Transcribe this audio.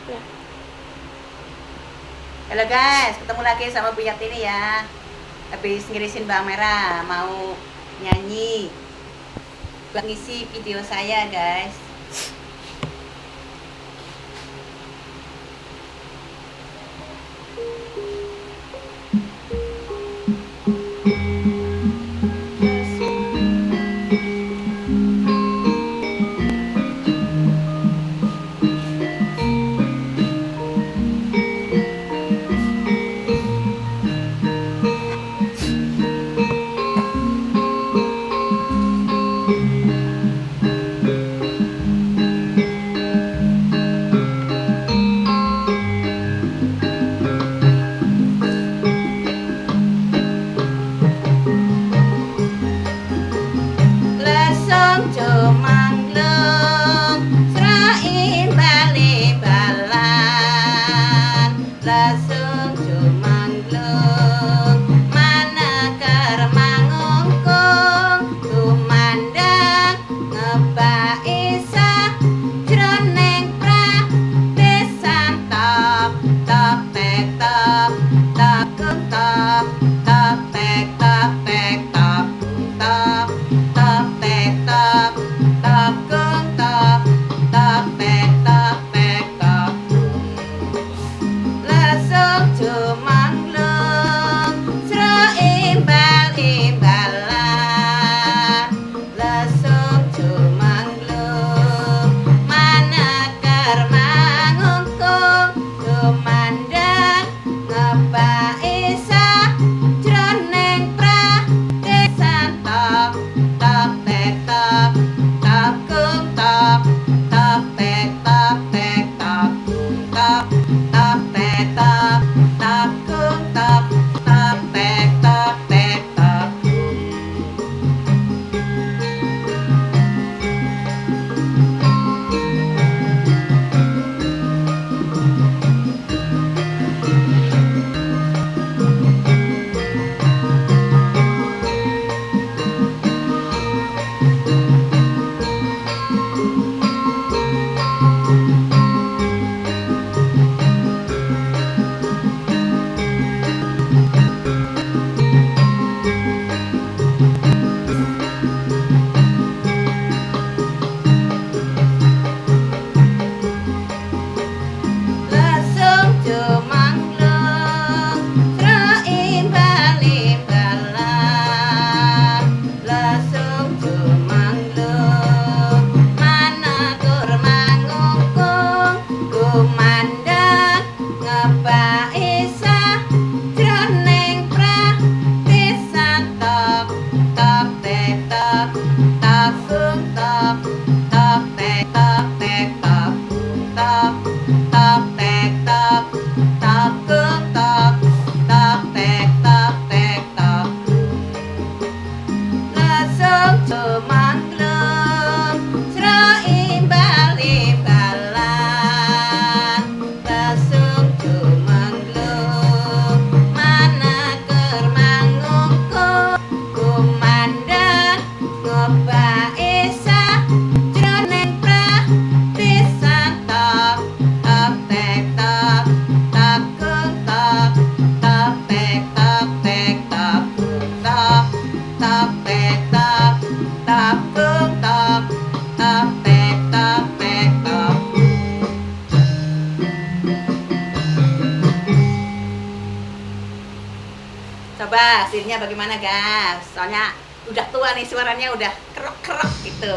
Ya. Halo guys, ketemu lagi sama Bu Yati ya. Habis ngirisin Mbak Merah, mau nyanyi buat ngisi video saya guys. Lesong jomanglung srai bali balan. Lesong jomanglung manakar mangungkung tumandang ngebaisa jroning pradesan top top tek top top kung top top tek top top top top tek top top kung top top tek top lesok jumanglung sra imbal-imbalan. Lesok jumanglung manakar mangungkung tumandang ngebaisa jroning pradesan top top tek top top kung top top tek top kung top top tek top kung top top tek top kung. Lesung jumanglung sra imbal-imbalan. Lesung jumanglung manakur mangungkung kumandang ngebaisa jroning pradesan top top tek top top kung top top tek top kung top top tek top kung top top tek top lesok jumanglung sra imbal-imbalan. Lesok jumanglung manaker mangungkung kumandang ngebaisa jroning pradesan top top tek top kung top top tek top kung top top tek top kung top tek top. Coba hasilnya bagaimana guys? Soalnya udah tua nih, suaranya udah kerok-kerok gitu.